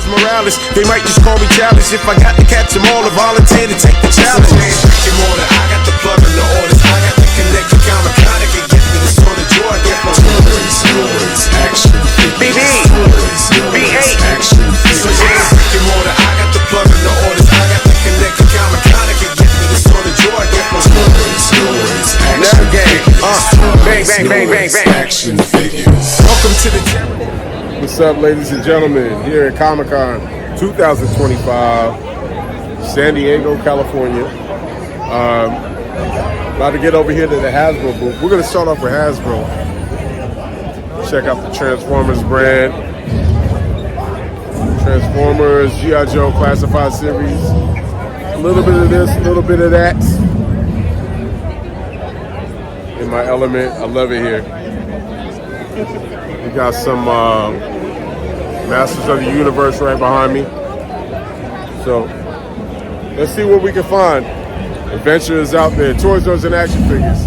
Miles Morales. They might just call me childish if I got to catch them all or volunteer to take the challenge. I got the plug and the orders. I got the connect to Comic-Con. Can get me the sort of joy. Get my stories, action, BB, B8, action, I got the plug and the orders. I got the connect to Comic-Con. Can get me the sort of joy. Get my stories, action, bang, bang, bang, bang, bang, action figures. Welcome to the channel. What's up, ladies and gentlemen? Here at Comic-Con 2025, San Diego, California. About to get over here to the Hasbro booth. We're going to start off with Hasbro. Check out the Transformers brand. Transformers, G.I. Joe Classified Series. A little bit of this, a little bit of that. In my element, I love it here. We got some Masters of the Universe right behind me. So, let's see what we can find. Adventure is out there. Toys, Doors, and action figures.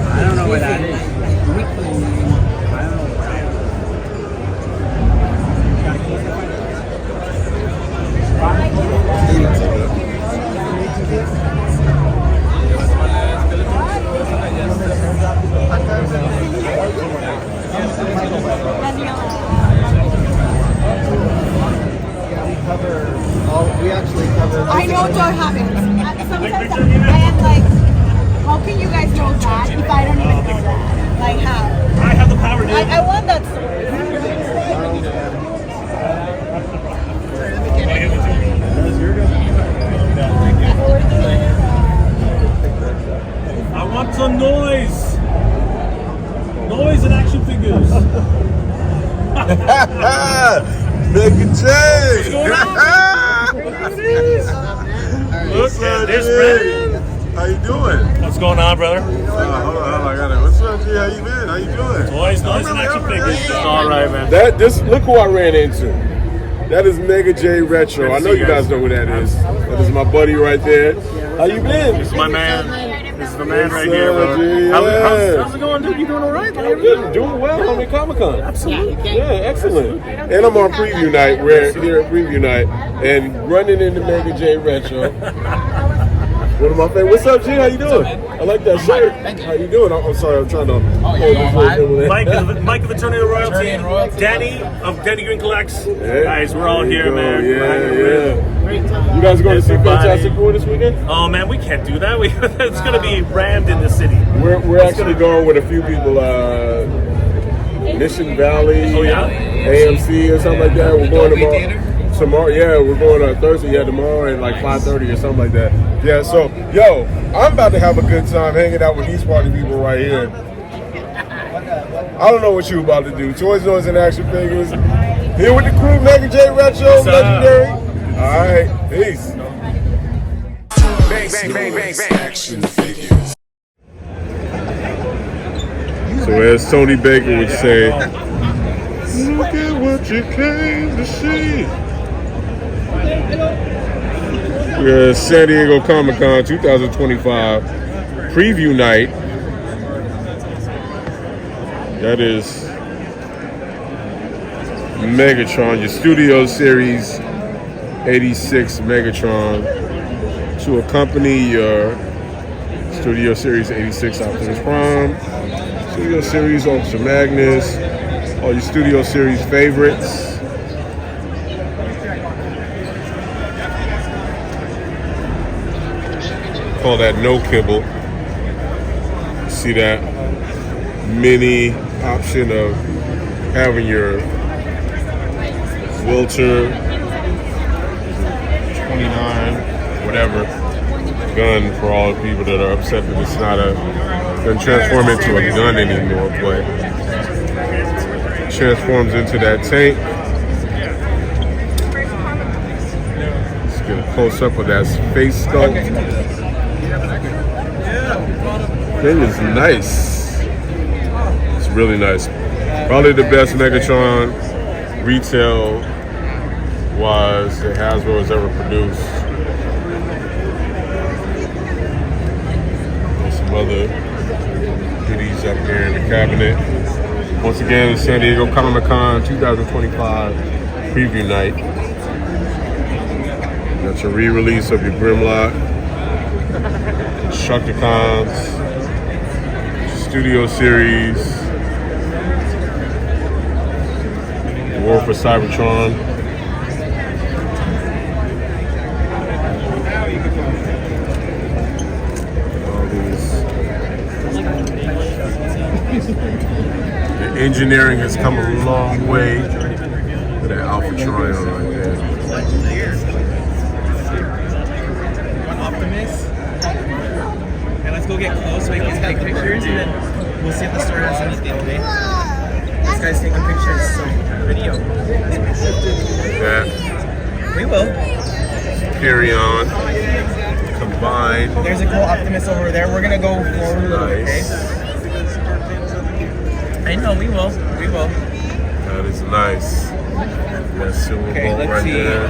I don't know what that is. We actually cover. I know what happens. Sometimes I am like, how can you guys know that if I don't even know that? Like how? I have the power, dude. I want that story. I want some noise. Noise and action figures. Mega J! What's up, Brandon? How you doing? What's going on, brother? Hold on, I got it. What's up, G? How you been? How you doing? Toys, noise, and action figures. All right, man. Look who I ran into. That is Mega J Retro. I know you guys know who that is. That is my buddy right there. How you been? This is my man. This is the man right here, bro. G, How's it going, dude? You doing all right? I'm good. Doing well. I'm at Comic-Con. Absolutely. Yeah, excellent. And I'm on preview night. We're here at preview night and running into Mega J Retro. One of my favorites. What's up, G? How you doing? I like that shirt. How you doing? I'm sorry, I'm trying to Mike of Eternal Royalty, Danny of Danny Green Collects. Yeah, guys, we're all here, man. Yeah. You guys are going to see Fantastic Four this weekend? Oh man, we can't do that. It's going to be rammed in the city. We're actually going with a few people. Mission Valley, AMC or something like that. We're going tomorrow. Yeah, we're going on Thursday. Yeah, tomorrow at like 5:30 or something like that. Yeah, so yo, I'm about to have a good time hanging out with these party people right here. I don't know what you about to do. Toys, Noise, and action figures. Here with the crew, Mega J Retro, legendary. All right, peace. Bang, bang, bang, bang, bang. Action figures. So as Tony Baker would say, look at what you came to see. We're at San Diego Comic-Con 2025 preview night. That is Megatron, your Studio Series 86 Megatron, to accompany your Studio Series 86 Optimus Prime, Studio Series Ultra Magnus, all your Studio Series favorites. Call that no kibble. see that mini option of having your Wilter 29, whatever, gun for all the people that are upset that it's not a, doesn't transform into a gun anymore, but transforms into that tank. Let's get a close up of that face sculpt. Thing is nice. It's really nice. Probably the best Megatron retail wise that Hasbro has ever produced. There's some other goodies up here in the cabinet. Once again, San Diego Comic-Con 2025 preview night. Got your re-release of your Grimlock, Constructicons, Studio Series, War for Cybertron. All these. The engineering has come a long way. Look at that Alpha Trion right there. Optimus. And let's go get close so we can take pictures, and then we'll see if the store has anything, okay? This guy's taking pictures, so video. That. We will. Carry on. Combined. There's a cool Optimus over there. We're gonna go forward a little bit, Nice. okay? I know, we will. We will. That is nice. That silver Okay, bolt let's right see. there.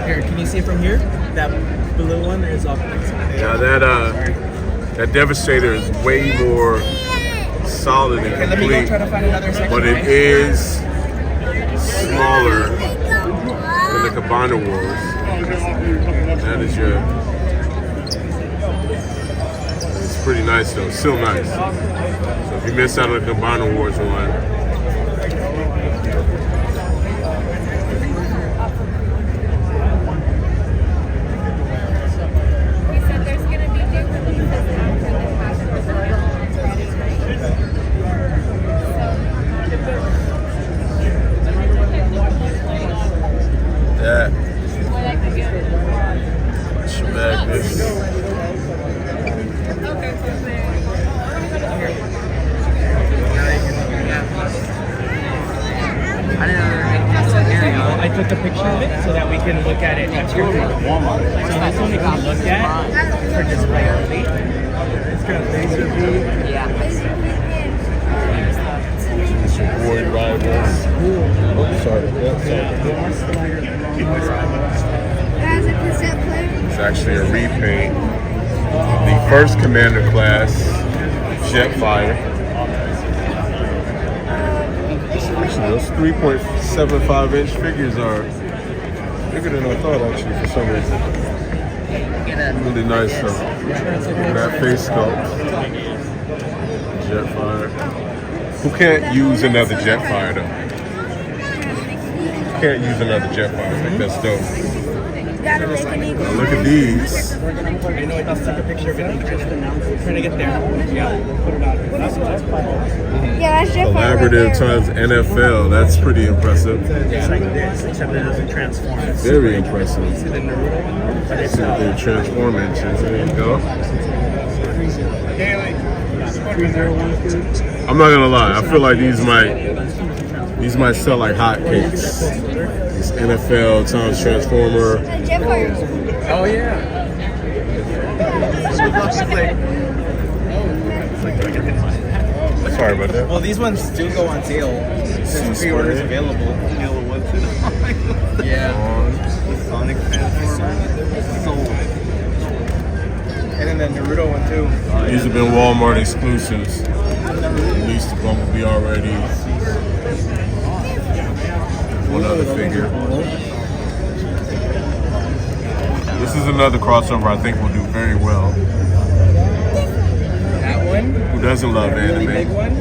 Here, can you see from here? That blue one is Optimus. Yeah, that Devastator is way more solid and Okay, let me go complete, try to find another section. but it okay? is smaller than the Combiner Wars. That is your. It's pretty nice though, still nice. So if you missed out on the Combiner Wars one, that Magnus. I took a picture of it so that we can look at it at your Walmart. So this one we can look at for display only. It's got laser view. Void Rivals. Oh, sorry. It's actually a repaint of the first Commander class Jetfire. Actually, those 3.75 inch figures are bigger than I thought, actually, for some reason. Really nice stuff. Look at that face sculpt. Jetfire. Who can't use another Jetfire though? Can't use another Jetfire. I think that's dope. Now look at these. I know I just took a picture of it. I'm trying to get there. Yeah, we'll put it out. Yeah, that's your Collaborative times NFL. That's pretty impressive. It's like this, except it doesn't transform. Very impressive. See the Naruto one? But it's See what they transform into. There you go. I'm not gonna lie. I feel like these might sell like hotcakes. This NFL times Transformer. Oh yeah. Sorry about that. Well, these ones do go on sale. There's pre-orders available. Yeah. Sonic Transformer. Sold. And then the Naruto one too. These have been Walmart exclusives. Released the Bumblebee already. One other figure. This is another crossover I think will do very well. That one. Who doesn't love Really big anime? one.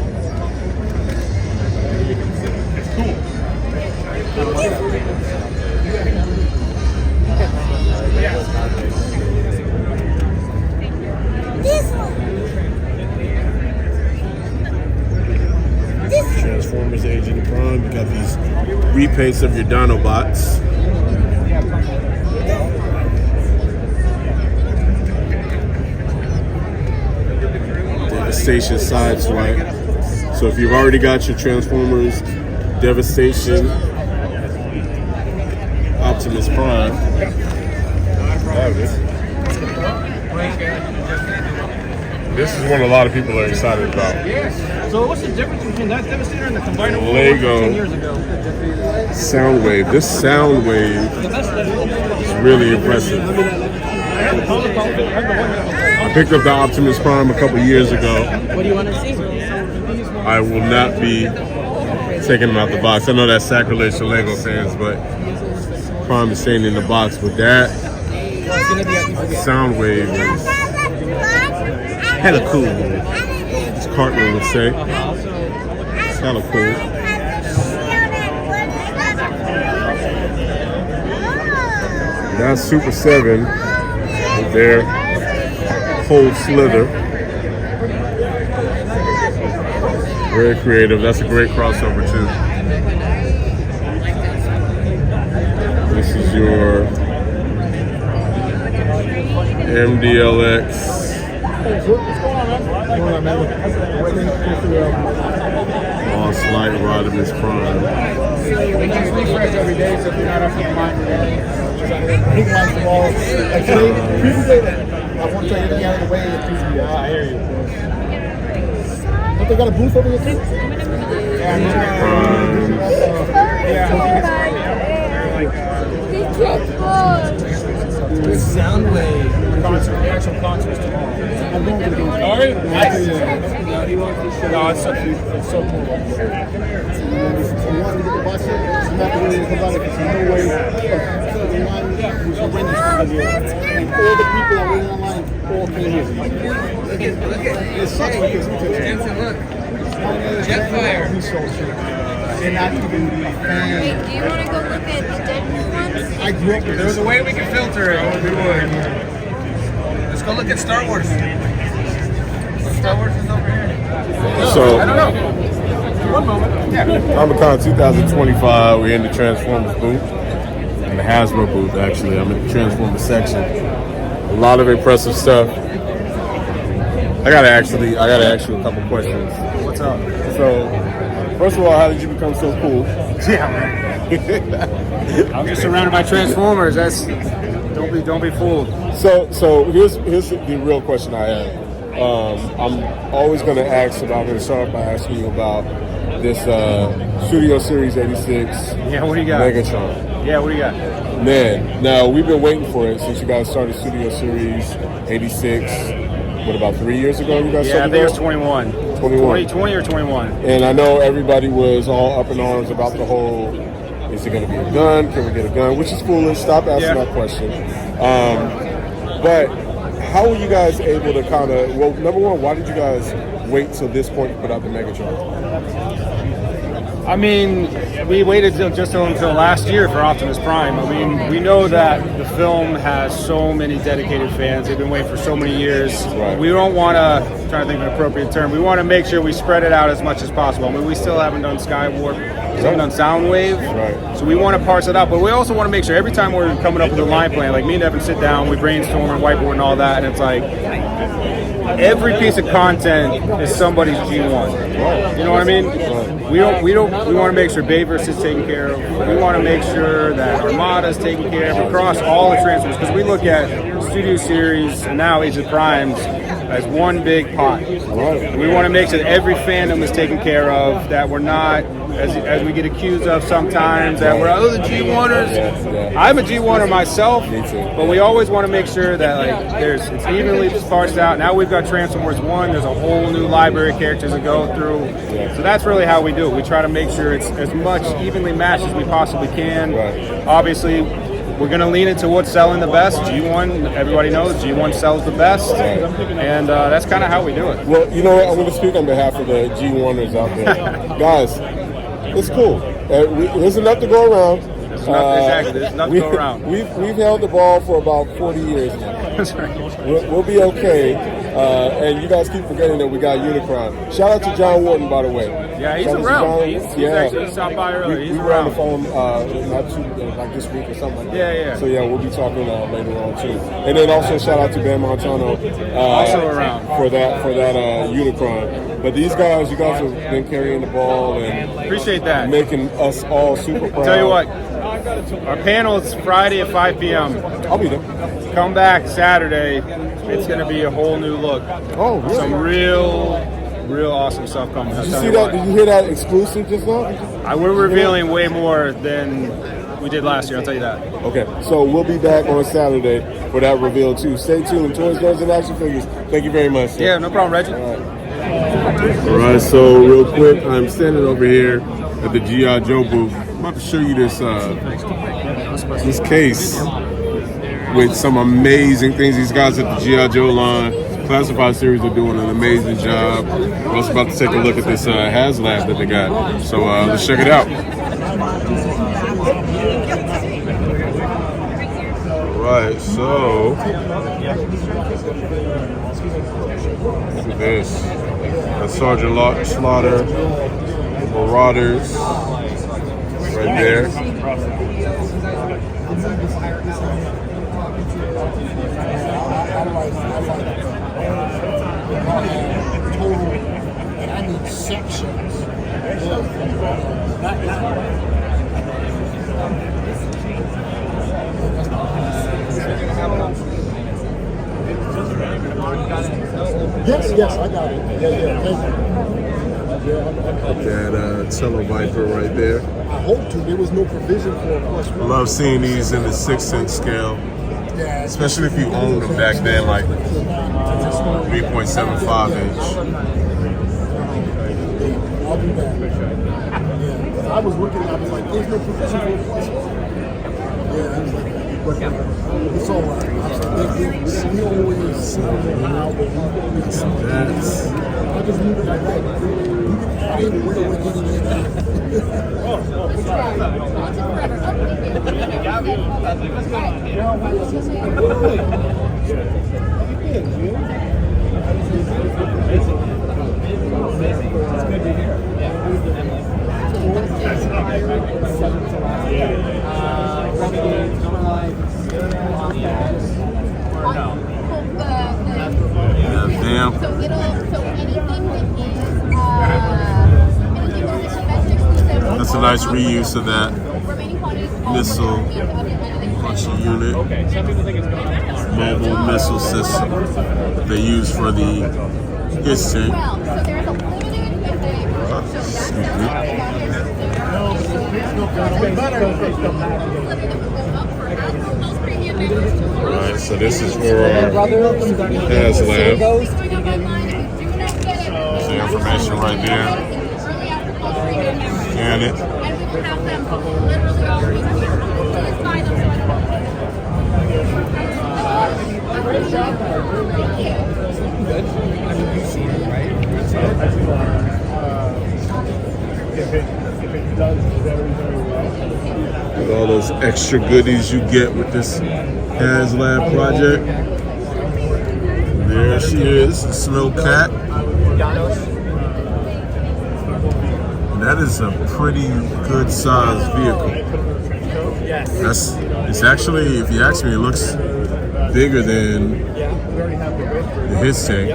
There's the Age of the Prime. You got these repaints of your Dinobots. Devastation Sideswipe. So if you've already got your Transformers, Devastation, Optimus Prime, have it. This is one a lot of people are excited about. So what's the difference between that Devastator and the combiner Lego 10 years ago? Soundwave. This Soundwave is really impressive. I picked up the Optimus Prime a couple years ago. What do you want to see? I will not be taking them out the box. I know that's sacrilege to Lego fans, but Prime is staying in the box. But that Soundwave is hella cool, as Cartman would say. It's hella cool. That's Super 7 with their whole Slither. Very creative. That's a great crossover too. This is your MDLX. Lost Light Rodimus Prime. Every day, so if you're not up to mind, he wants the ball. Like today, people say that I want to try to get out of the way. I hear you. But they got a booth over here too? Soundwave. Concert, the actual concert is tomorrow. I'm going to the booth. All right. No, it's so cute. It's so cool. If you want to get the bus in, it's not the way to come out because there's no way. The line was horrendous because and all the people that waiting online all came here. It sucks because Jetfire. they're not even fans. Hey, do you want to go look at the Deadpool ones? I grew up with There was a way we could filter it. We would. Let's go look at Star Wars. Star Wars is over here. So, I don't know. One moment. Yeah. Comic-Con 2025, we're in the Transformers booth. In the Hasbro booth, actually. I'm in the Transformers section. A lot of impressive stuff. I gotta ask you a couple questions. What's up? So, first of all, how did you become so cool? Yeah, man. I'm just surrounded by Transformers. Don't be fooled. So here's the real question I have. I'm always going to start by asking you about this Studio Series 86 Yeah, what do you got? Megatron. Yeah, what do you got? Man, now we've been waiting for it since you guys started Studio Series 86. What, about 3 years ago you guys Yeah, I started? think it was 21. 21. 20 or 21. And I know everybody was all up in arms about the whole, is it going to be a gun? Can we get a gun? Which is foolish. Stop asking that question. But how were you guys able to kind of, well, number one, why did you guys wait till this point to put out the Megatron? I mean, we waited until last year for Optimus Prime. I mean, we know that the film has so many dedicated fans. They've been waiting for so many years. Right. We don't want to, trying to think of an appropriate term, we want to make sure we spread it out as much as possible. I mean, we still haven't done Skywarp, we haven't done Soundwave. Right. So we want to parse it out, but we also want to make sure every time we're coming up with a line plan, like me and Evan sit down, we brainstorm and whiteboard and all that, and it's like, every piece of content is somebody's G1. You know what I mean? We want to make sure Bayverse is taken care of. We want to make sure that Armada is taken care of across all the transfers, because we look at Studio Series and now Age of Primes as one big pot. We want to make sure that every fandom is taken care of, that we're not, as we get accused of sometimes, that we're the G1ers. I'm a G1er myself, but we always want to make sure that it's evenly parsed out. Now we've got Transformers 1, there's a whole new library of characters to go through. So that's really how we do it. We try to make sure it's as much evenly matched as we possibly can. Obviously, we're going to lean into what's selling the best. G1, everybody knows G1 sells the best, and that's kind of how we do it. Well, you know what? I'm going to speak on behalf of the G1ers out there. Guys, it's cool. There's enough to go around. Exactly, there's enough to go around. We've held the ball for about 40 years now. That's right. We'll be okay. And you guys keep forgetting that we got Unicron. Shout out to John Wharton, by the way. Yeah, he's Shout out to around. John- He's actually stopped by earlier. He's we were on the around. phone not too like this week or something like that. Yeah. So yeah, we'll be talking later on too. And then also shout out to Ben Montano Also around. for that Unicron. But these guys, you guys have been carrying the ball and Appreciate that. making us all super proud. Tell you what, our panel is Friday at 5 p.m. I'll be there. Come back Saturday. It's going to be a whole new look. Oh, really? Some real awesome stuff coming. Did you see that? Did you hear that exclusive just now? We're revealing way more than we did last year, I'll tell you that. Okay, so we'll be back on Saturday for that reveal too. Stay tuned. Toys, Guns, and Action Figures. Thank you very much. Yeah, no problem, Reggie. All right, so real quick, I'm standing over here at the G.I. Joe booth. I'm about to show you this case with some amazing things. These guys at the G.I. Joe line, Classified series, are doing an amazing job. We're also about to take a look at this HASLAB that they got. So let's check it out. All right, so look at this. That's Sergeant Slaughter, Marauders, right there. I need sections. Yes, I got it. Yeah, thank you. That Televiper right there. I hope to. There was no provision for a plus one. Love seeing these in the 6-inch scale, Yeah, especially if you owned them back then, like 3.75 inch. I'll do that. Yeah, I was looking, I was like, there's no provision for a plus one. Yeah, I was like, but it's all right. I was like, we always how, but we always I just leave it like that. You can add in where we're getting it at. Damn. So anything that is That's a nice reuse of that missile launcher unit, mobile missile system they use for the his tank. Alright, so this is for our HASLAB. There's the information right there. Scan it. With all those extra goodies you get with this HASLAB project. There she is, the Snow Cat. And that is a pretty good sized vehicle. It's actually, if you ask me, it looks bigger than the his tank.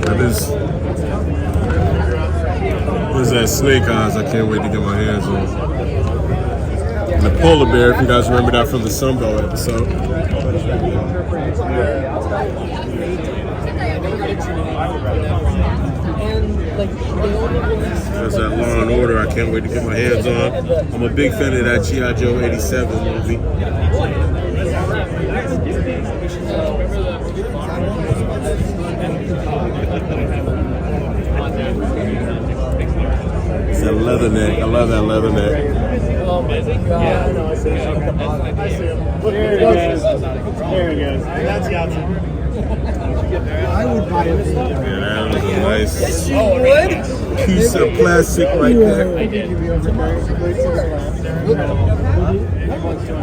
That is. There's that Snake Eyes I can't wait to get my hands on. And the polar bear, if you guys remember that from the Sunbelt episode. There's that Law and Order I can't wait to get my hands on. I'm a big fan of that G.I. Joe 87 movie. It's that leather neck. I love that leather neck. Oh my God. There it goes. There it goes. That's Yahtzee. I would buy it. Yeah, that was a nice piece of plastic right there. So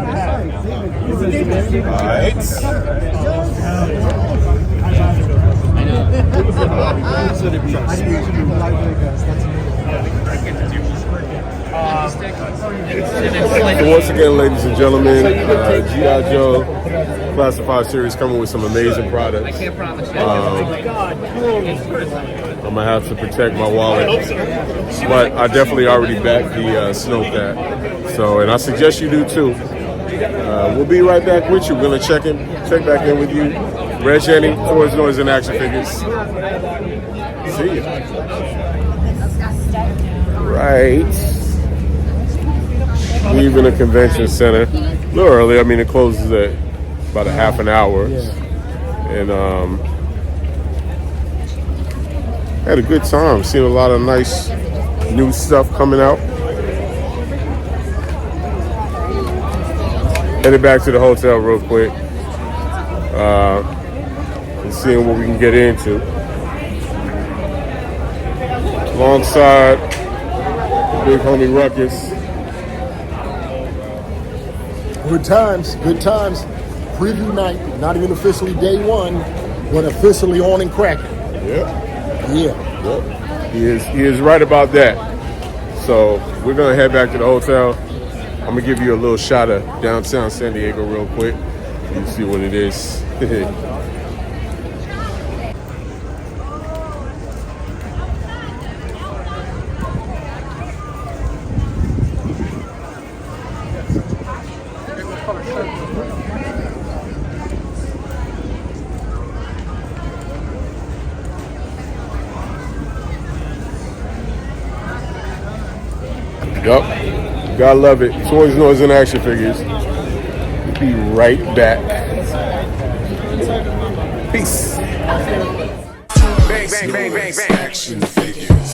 once again, ladies and gentlemen, G.I. Joe Classified Series coming with some amazing products. I'm gonna have to protect my wallet, but I definitely already backed the Snow Cat. So, and I suggest you do too. We'll be right back with you. We're gonna check back in with you. Regg, Henny, Toys, Noise, and Action Figures. See you. Right. Leaving the convention center a little early. I mean, it closes at about a half an hour, and had a good time. Seen a lot of nice new stuff coming out. Headed back to the hotel real quick and seeing what we can get into. Alongside the big homie Ruckus. Good times, good times. Preview night, not even officially day one, but officially on and cracking. Yep. Yeah. Yep. He is right about that. So we're gonna head back to the hotel. I'm gonna give you a little shot of downtown San Diego real quick. You can see what it is. Yup. Gotta love it. Toys, Noise, and Action Figures. We'll be right back. Peace. Bang, bang, bang, bang, bang. Action figures.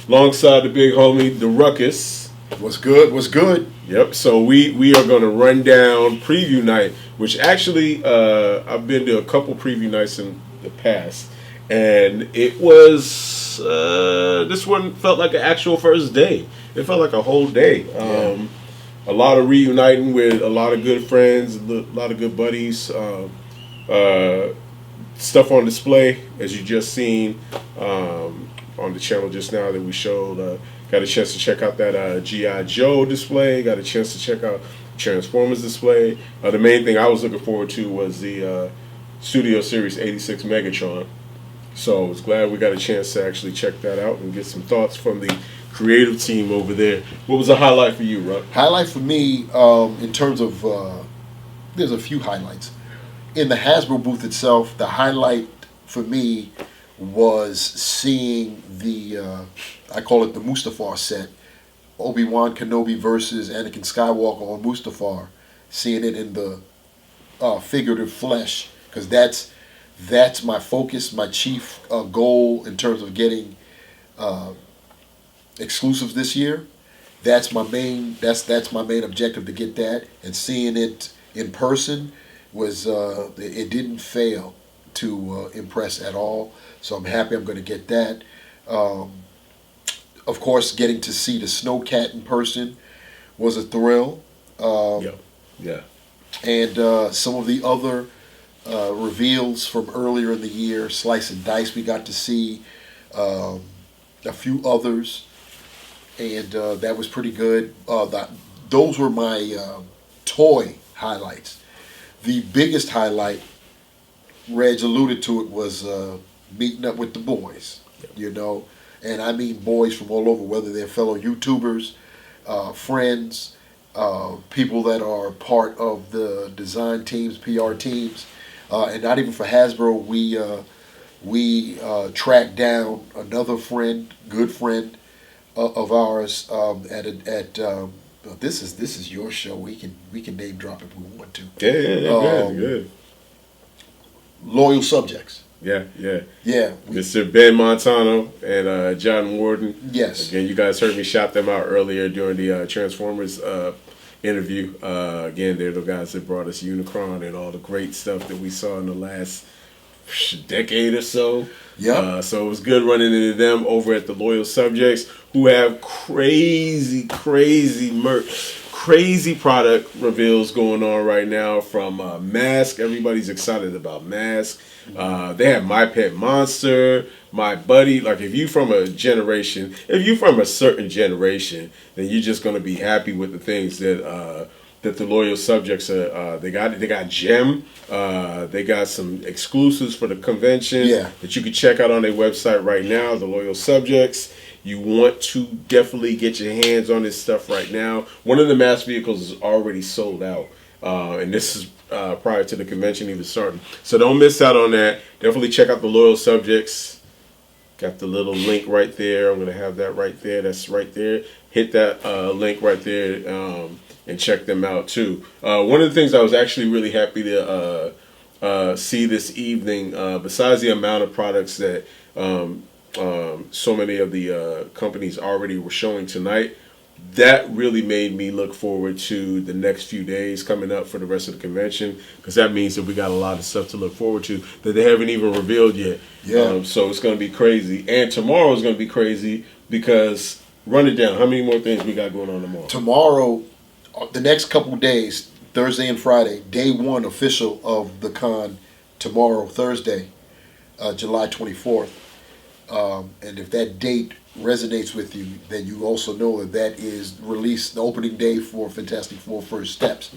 Alongside the big homie, the Ruckus. What's good? What's good? Yep. So we are gonna run down preview night, which actually I've been to a couple preview nights in the past, and it was this one felt like an actual first day. It felt like a whole day. A lot of reuniting with a lot of good friends, a lot of good buddies. Stuff on display, as you just seen on the channel just now that we showed. Got a chance to check out that G.I. Joe display. Got a chance to check out Transformers display. The main thing I was looking forward to was the Studio Series 86 Megatron. So I was glad we got a chance to actually check that out and get some thoughts from the creative team over there. What was a highlight for you, Ruck? Highlight for me, in terms of, there's a few highlights. In the Hasbro booth itself, the highlight for me was seeing the, I call it the Mustafar set, Obi-Wan Kenobi versus Anakin Skywalker on Mustafar, seeing it in the figurative flesh, because that's my focus, my chief goal in terms of getting exclusives this year. That's my main objective, to get that, and seeing it in person was it didn't fail to impress at all. So I'm happy I'm going to get that. Of course, getting to see the Snow Cat in person was a thrill. Yeah. And some of the other reveals from earlier in the year, Slice and Dice, we got to see a few others, and that was pretty good. Those were my toy highlights. The biggest highlight, Regg alluded to it, was meeting up with the boys, you know, and I mean boys from all over, whether they're fellow YouTubers, friends, people that are part of the design teams, PR teams, and not even for Hasbro. We tracked down another friend, good friend of ours this is your show. We can name drop if we want to. Yeah, good. Loyal Subjects. Yeah. Mr. Ben Montano and John Warden. Yes. Again, you guys heard me shout them out earlier during the Transformers interview. Again, they're the guys that brought us Unicron and all the great stuff that we saw in the last decade or so. Yeah. So it was good running into them over at the Loyal Subjects, who have crazy merch. crazy product reveals going on right now from Mask. Everybody's excited about Mask. They have My Pet Monster, My Buddy. Like if you from a certain generation, then you're just gonna be happy with the things that the loyal subjects are. They got Gem. They got some exclusives for the convention that you can check out on their website right now. The loyal subjects. You want to definitely get your hands on this stuff right now. One of the mass vehicles is already sold out. And this is prior to the convention even starting. So don't miss out on that. Definitely check out the loyal subjects. Got the little link right there. I'm going to have that right there. That's right there. Hit that link right there and check them out too. One of the things I was actually really happy to see this evening, besides the amount of products that so many of the companies already were showing tonight, that really made me look forward to the next few days coming up for the rest of the convention, because that means that we got a lot of stuff to look forward to that they haven't even revealed yet. So it's going to be crazy. And tomorrow is going to be crazy because, run it down, how many more things we got going on tomorrow? Tomorrow, the next couple days, Thursday and Friday, day one official of the con tomorrow, Thursday, July 24th. And if that date resonates with you, then you also know that is release, the opening day for Fantastic Four First Steps.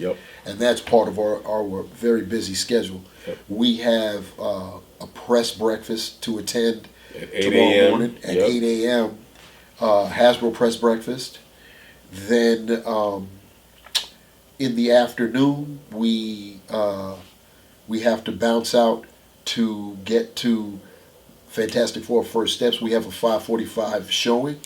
And that's part of our very busy schedule. We have a press breakfast to attend at tomorrow morning at 8 a.m. Hasbro press breakfast. Then in the afternoon, we have to bounce out to get to Fantastic Four First Steps. We have a 5:45 showing.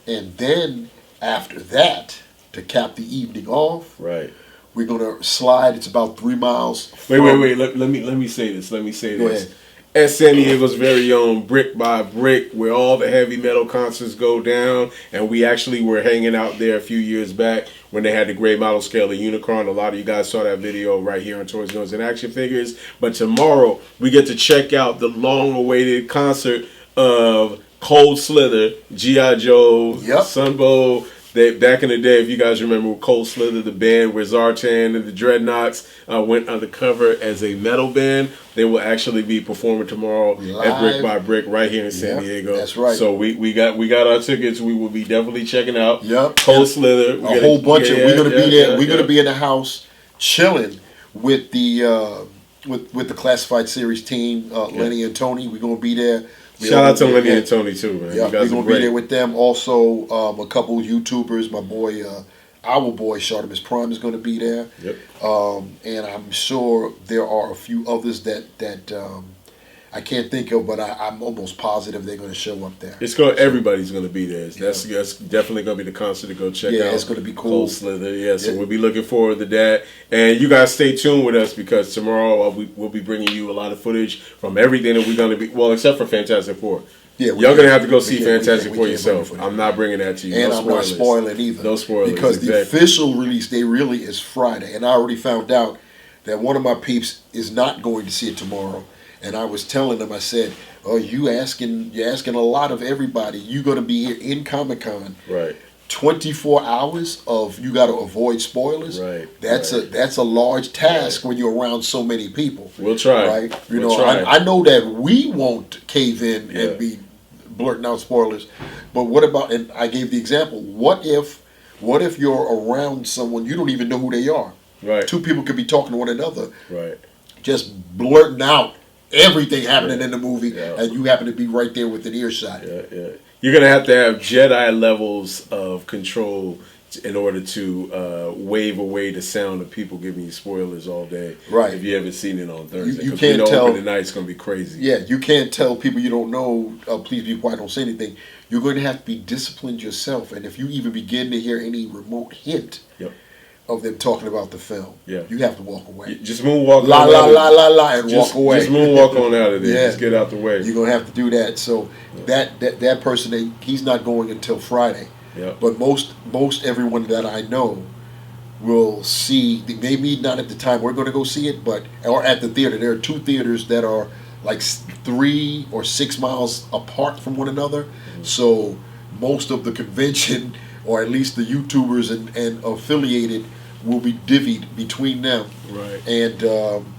And then after that, to cap the evening off, we're gonna slide. It's about 3 miles. Wait. Let me say this. Go ahead. At San Diego's very own Brick by Brick, where all the heavy metal concerts go down, and we actually were hanging out there a few years back when they had the gray model scale of Unicron. A lot of you guys saw that video right here on Toys, Guns, and Action Figures. But tomorrow, we get to check out the long-awaited concert of Cold Slither, G.I. Joe, Sunbow. Back in the day, if you guys remember, Cold Slither, the band where Zartan and the Dreadnoks went undercover as a metal band, they will actually be performing tomorrow at Brick by Brick right here in San Diego. That's right. So we got our tickets. We will be definitely checking out Cold Slither. A whole bunch of we're gonna be there. We're gonna be in the house chilling with the with the Classified Series team, Lenny and Tony. We're gonna be there. Shout out to Lenny and Tony too, man. Yeah, we're gonna be there with them. Also, a couple of YouTubers. My boy, our boy, Shartimus Prime is gonna be there. And I'm sure there are a few others that I can't think of, but I'm almost positive they're gonna show up there. Everybody's gonna be there. That's definitely gonna be the concert to go check out. Yeah, it's gonna be cool. Cold Slither. So we'll be looking forward to that. And you guys stay tuned with us, because tomorrow we'll be bringing you a lot of footage from everything that we're gonna be. Well, except for Fantastic Four. Y'all gonna have to go see Fantastic Four yourself. I'm not bringing that to you. And I'm not spoiling either. No spoilers. Because the official release day really is Friday, and I already found out that one of my peeps is not going to see it tomorrow. And I was telling them, I said, "Oh, you're asking a lot of everybody. You're going to be here in Comic-Con, 24 hours of you got to avoid spoilers. That's a large task when you're around so many people. We'll try. Right? I know that we won't cave in and be blurting out spoilers. But what about? And I gave the example. What if you're around someone you don't even know who they are? Two people could be talking to one another. Just blurting out everything happening in the movie, and you happen to be right there within earshot. You're going to have Jedi levels of control in order to wave away the sound of people giving you spoilers all day. If you haven't seen it on Thursday. You can't tell. Opening night's going to be crazy. You can't tell people you don't know, please be quiet, don't say anything. You're going to have to be disciplined yourself, and if you even begin to hear any remote hint of them talking about the film, you have to walk away. Just moonwalk. And walk away. Just moonwalk on out of there. Just get out the way. You're gonna have to do that. So that person, he's not going until Friday. But most everyone that I know will see. Maybe not at the time we're going to go see it, or at the theater. There are two theaters that are like 3 or 6 miles apart from one another. So most of the convention or at least the YouTubers and affiliated will be divvied between them. Right. And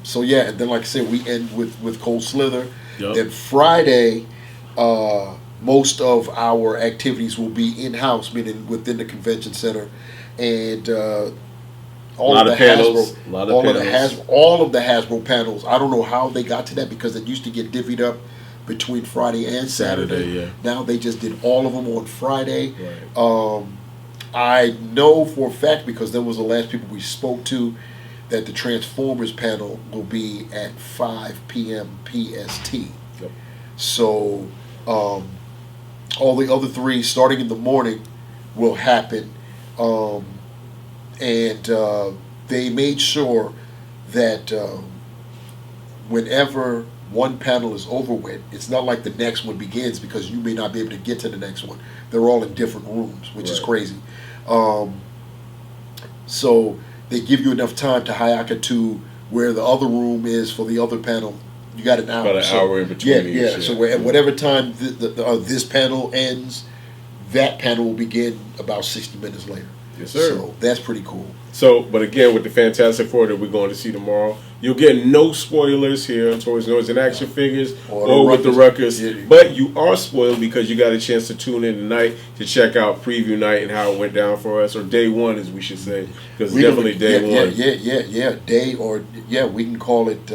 so yeah, and then like I said, we end with Cold Slither. Yep. Then Friday, most of our activities will be in-house, meaning within the convention center, and all of the panels. Hasbro, A lot of all of the Hasbro panels. I don't know how they got to that because it used to get divvied up between Friday and Saturday. Yeah. Now they just did all of them on Friday. Right. I know for a fact, because there was the last people we spoke to, that the Transformers panel will be at 5 p.m. PST. Yep. So all the other three, starting in the morning, will happen. And they made sure that whenever one panel is over with, it's not like the next one begins, because you may not be able to get to the next one. They're all in different rooms, which is crazy. So they give you enough time to hayaka to where the other room is for the other panel. You got an hour. About an hour in between each, Yeah. So at whatever time this panel ends, that panel will begin about 60 minutes later. Yes, sir. So that's pretty cool. So, but again, with the Fantastic Four that we're going to see tomorrow, you'll get no spoilers here on Toys, Noise, and Action Figures or with the Ruckus. Yeah. But you are spoiled because you got a chance to tune in tonight to check out preview night and how it went down for us, or day one, as we should say, because it's definitely day one. Yeah. We can call it.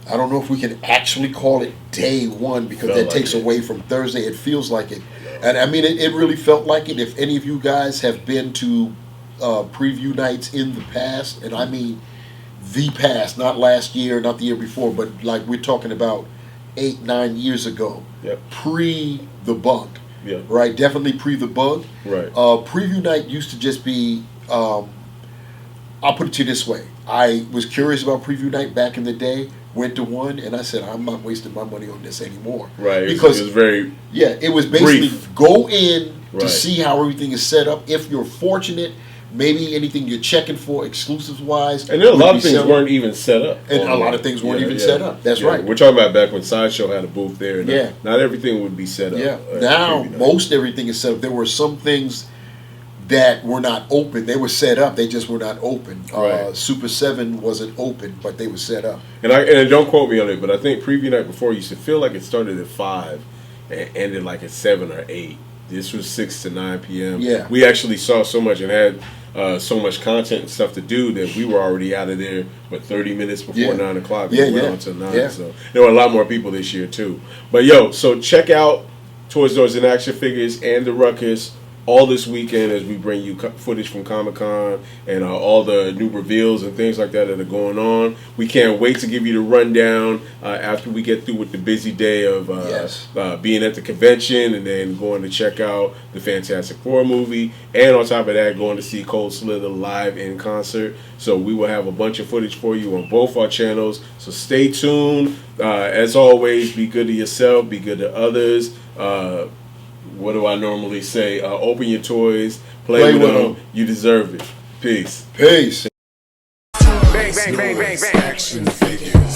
I don't know if we can actually call it day one, because Felt that like takes it. away from Thursday. It feels like it. And I mean, it really felt like it. If any of you guys have been to preview nights in the past, and I mean the past, not last year, not the year before, but like we're talking about 8-9 years ago, pre the bug, right? Definitely pre the bug. Right. Preview night used to just be. I'll put it to you this way: I was curious about preview night back in the day. Went to one, and I said, I'm not wasting my money on this anymore. Right. Because it was very it was basically brief. Go in to Right. see how everything is set up. If you're fortunate, maybe anything you're checking for exclusives wise. And then a lot of things weren't even set up. And a lot of things weren't even set up. That's right. We're talking about back when Sideshow had a booth there. And not everything would be set up. Yeah. Now, most everything is set up. There were some things that were not open. They were set up. They just were not open. Right. Super 7 wasn't open, but they were set up. And don't quote me on it, but I think preview night before used to feel like it started at 5 and ended like at 7 or 8. This was 6 to 9 p.m. Yeah. We actually saw so much and had so much content and stuff to do that we were already out of there, 30 minutes before 9 o'clock. We went on till 9. Yeah. So there were a lot more people this year too. But so check out Toys, Doors, and Action Figures and the Ruckus all this weekend as we bring you footage from Comic-Con and all the new reveals and things like that are going on. We can't wait to give you the rundown after we get through with the busy day of being at the convention and then going to check out the Fantastic Four movie, and on top of that, going to see Cold Slither live in concert. So we will have a bunch of footage for you on both our channels. So stay tuned. As always, be good to yourself, be good to others. What do I normally say? Open your toys, play with them. You deserve it. Peace. Peace. Bang, bang, bang, bang, bang. Action figures.